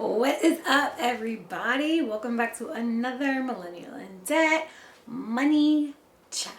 What is up, everybody? Welcome back to another Millennial in Debt Money Chat.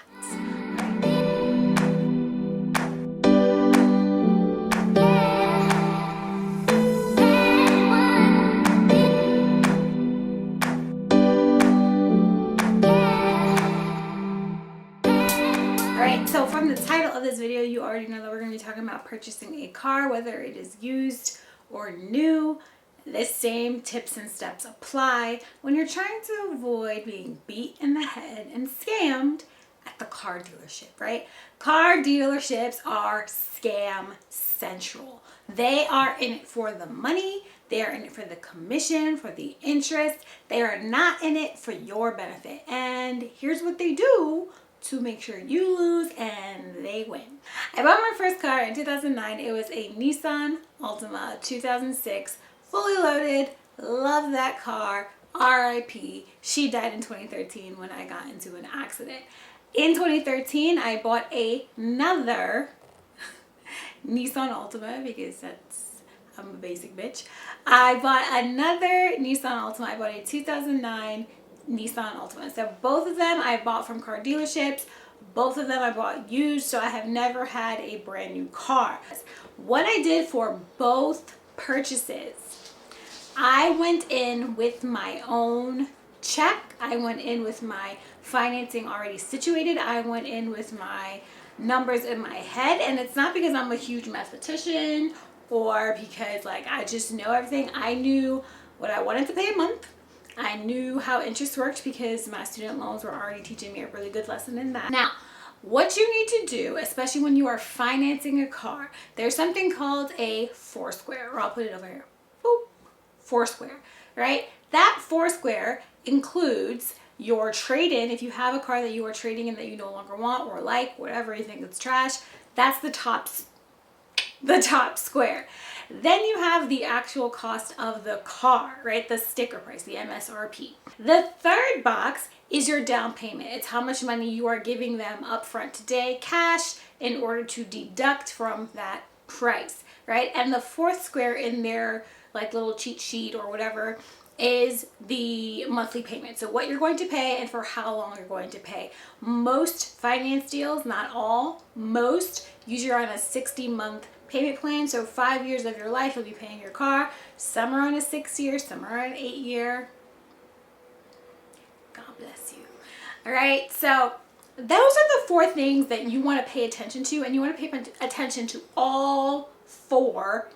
Alright, so from the title of this video, you already know that we're going to be talking about purchasing a car, whether it is used or new. The same tips and steps apply when you're trying to avoid being beat in the head and scammed at the car dealership, right? Car dealerships are scam central. They are in it for the money. They are in it for the commission, for the interest. They are not in it for your benefit. And here's what they do to make sure you lose and they win. I bought my first car in 2009. It was a Nissan Altima 2006. Fully loaded, love that car, RIP. She died in 2013 when I got into an accident. In 2013, I bought another Nissan Altima because I'm a basic bitch. I bought another Nissan Altima. I bought a 2009 Nissan Altima. So both of them I bought from car dealerships. Both of them I bought used, so I have never had a brand new car. What I did for both purchases, I went in with my own check. I went in with my financing already situated. I went in with my numbers in my head, and it's not because I'm a huge mathematician or because I just know everything. I knew what I wanted to pay a month. I knew how interest worked because my student loans were already teaching me a really good lesson in that. Now, what you need to do, especially when you are financing a car, there's something called a Foursquare, or I'll put it over here. Boop. Foursquare, right? That Foursquare includes your trade-in. If you have a car that you are trading in that you no longer want or like, whatever you think it's trash, that's the top square. Then you have the actual cost of the car, right? The sticker price, the MSRP. The third box is your down payment. It's how much money you are giving them upfront today, cash, in order to deduct from that price, right? And the fourth square in their little cheat sheet or whatever is the monthly payment. So what you're going to pay and for how long you're going to pay. Most finance deals, not all, most usually are on a 60-month payment plan. So 5 years of your life you'll be paying your car. Some are on a 6-year, some are on an 8-year. God bless you. All right, so those are the four things that you want to pay attention to, and you want to pay attention to all four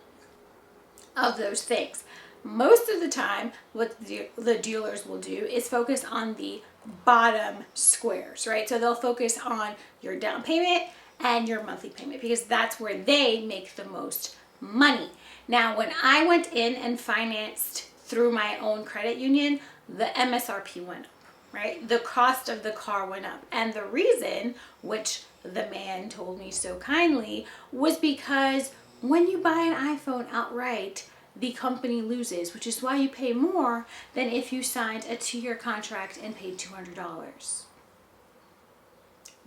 of those things. Most of the time, what the dealers will do is focus on the bottom squares, right? So they'll focus on your down payment and your monthly payment because that's where they make the most money. Now, when I went in and financed through my own credit union, the MSRP went up, right? The cost of the car went up. And the reason, which the man told me so kindly, was because when you buy an iPhone outright, the company loses, which is why you pay more than if you signed a 2-year contract and paid $200.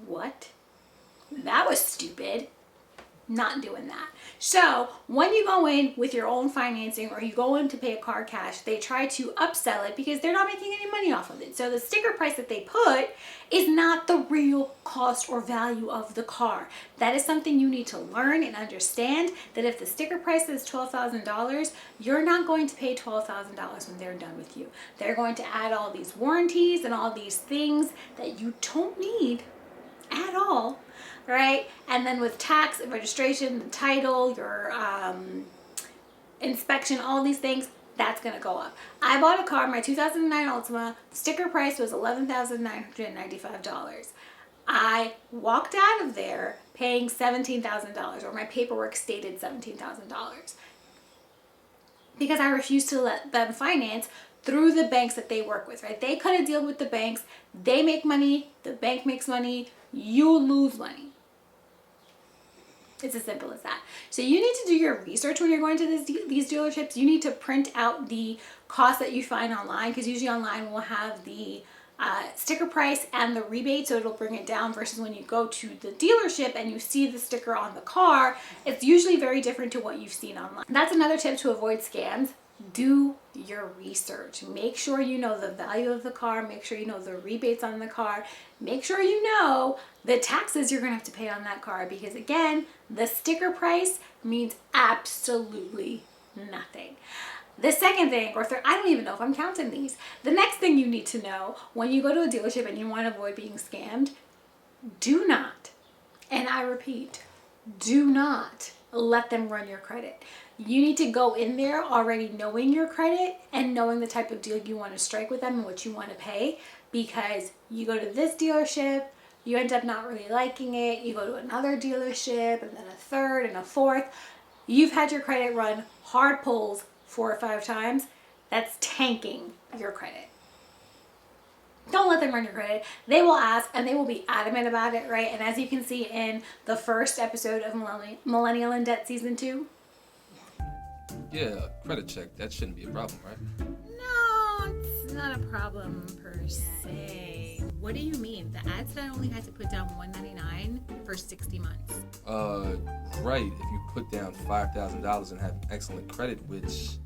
What? That was stupid. Not doing that. So when you go in with your own financing or you go in to pay a car cash, they try to upsell it because they're not making any money off of it. So the sticker price that they put is not the real cost or value of the car. That is something you need to learn and understand, that if the sticker price is $12,000, you're not going to pay $12,000 when they're done with you. They're going to add all these warranties and all these things that you don't need at all, right? And then with tax and registration, the title, your inspection, all these things, that's going to go up. I bought a car, my 2009 Altima, the sticker price was $11,995. I walked out of there paying $17,000, or my paperwork stated $17,000, because I refused to let them finance through the banks that they work with, right? They cut a deal with the banks. They make money. The bank makes money. You lose money. It's as simple as that. So you need to do your research when you're going to these dealerships. You need to print out the cost that you find online, because usually online will have the sticker price and the rebate, so it'll bring it down, versus when you go to the dealership and you see the sticker on the car, it's usually very different to what you've seen online. That's another tip to avoid scams. Do your research. Make sure you know the value of the car. Make sure you know the rebates on the car. Make sure you know the taxes you're going to have to pay on that car, because again, the sticker price means absolutely nothing. The second thing, or third, I don't even know if I'm counting these. The next thing you need to know when you go to a dealership and you want to avoid being scammed, do not, and I repeat, do not let them run your credit. You need to go in there already knowing your credit and knowing the type of deal you want to strike with them and what you want to pay, because you go to this dealership, you end up not really liking it, you go to another dealership and then a third and a fourth. You've had your credit run hard pulls 4 or 5 times. That's tanking your credit. Don't let them run your credit. They will ask and they will be adamant about it, right? And as you can see in the first episode of Millennial in Debt Season 2. Yeah, credit check. That shouldn't be a problem, right? No, it's not a problem per se. What do you mean? The ad said I only had to put down $199 for 60 months. Right. If you put down $5,000 and have excellent credit, which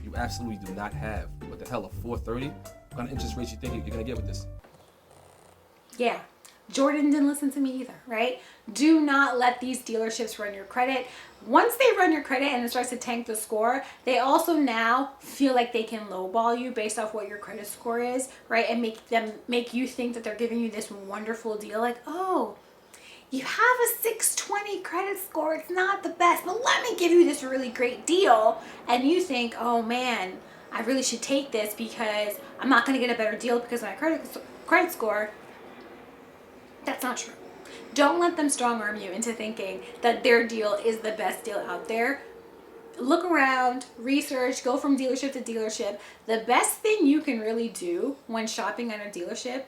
you absolutely do not have. What the hell, a 430? What kind of interest rates you think you're gonna get with this? Yeah. Jordan didn't listen to me either, right? Do not let these dealerships run your credit. Once they run your credit and it starts to tank the score, they also now feel like they can lowball you based off what your credit score is, right? And make you think that they're giving you this wonderful deal, like, oh, you have a 620 credit score. It's not the best, but let me give you this really great deal. And you think, oh man, I really should take this because I'm not going to get a better deal because of my credit score. That's not true. Don't let them strong arm you into thinking that their deal is the best deal out there. Look around, research, go from dealership to dealership. The best thing you can really do when shopping at a dealership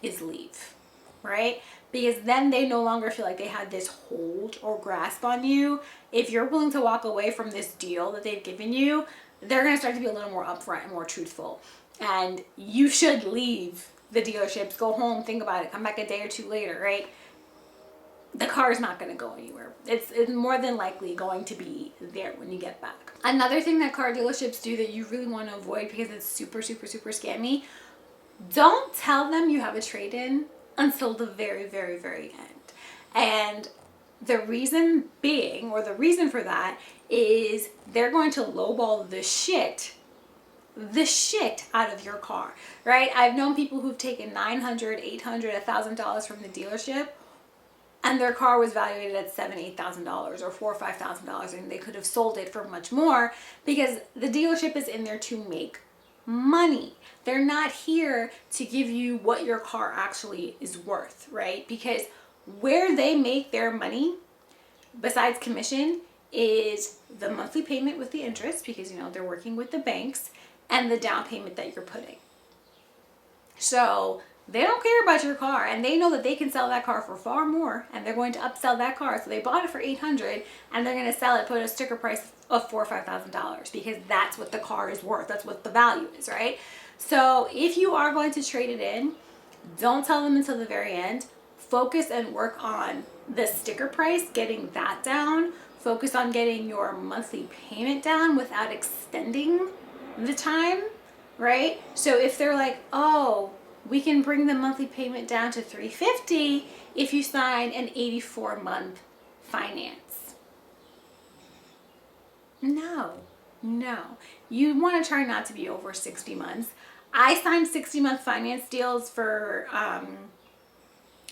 is leave, right? Because then they no longer feel like they had this hold or grasp on you. If you're willing to walk away from this deal that they've given you, they're going to start to be a little more upfront and more truthful. And you should leave the dealerships, go home, think about it, come back a day or two later, right? The car is not going to go anywhere. It's more than likely going to be there when you get back. Another thing that car dealerships do that you really want to avoid because it's super, super, super scammy, don't tell them you have a trade-in until the very, very, very end. And the reason being, or the reason for that, is they're going to lowball the shit out of your car, right? I've known people who've taken $900, $800, $1,000 from the dealership, and their car was valued at $7,000, $8,000 or $4,000 or $5,000, and they could have sold it for much more because the dealership is in there to make money. They're not here to give you what your car actually is worth, right? Because where they make their money, besides commission, is the monthly payment with the interest, because you know they're working with the banks, and the down payment that you're putting. So they don't care about your car, and they know that they can sell that car for far more, and they're going to upsell that car. So they bought it for $800, and they're going to sell it, put a sticker price of $4,000 or $5,000 because that's what the car is worth. That's what the value is, right? So if you are going to trade it in, don't tell them until the very end. Focus and work on the sticker price, getting that down. Focus on getting your monthly payment down without extending the time, right? So if they're like, oh, we can bring the monthly payment down to $350 if you sign an 84-month finance. No. You want to try not to be over 60 months. I signed 60-month finance deals for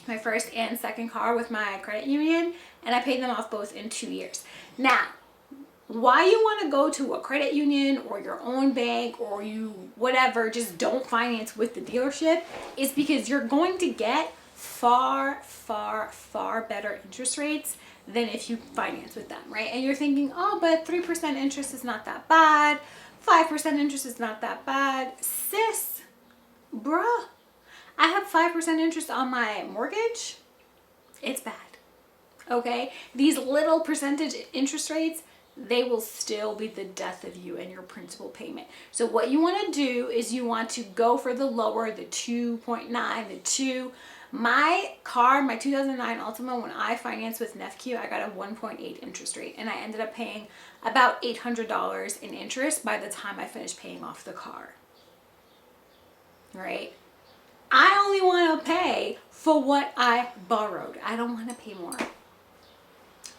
my first and second car with my credit union, and I paid them off both in 2 years. Now, why you want to go to a credit union or your own bank or you whatever, just don't finance with the dealership, is because you're going to get far, far, far better interest rates than if you finance with them, right? And you're thinking, oh, but 3% interest is not that bad. 5% interest is not that bad. Sis, bruh, I have 5% interest on my mortgage. It's bad, okay? These little percentage interest rates, they will still be the death of you and your principal payment. So what you want to do is you want to go for the lower, the 2.9, the 2. My car, my 2009 Altima, when I financed with NEFQ, I got a 1.8 interest rate, and I ended up paying about $800 in interest by the time I finished paying off the car. Right? I only want to pay for what I borrowed. I don't want to pay more.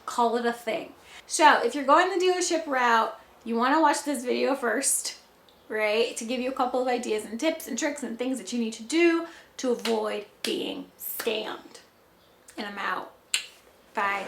Call it a thing. So if you're going the dealership route, you want to watch this video first, right? To give you a couple of ideas and tips and tricks and things that you need to do to avoid being scammed. And I'm out. Bye.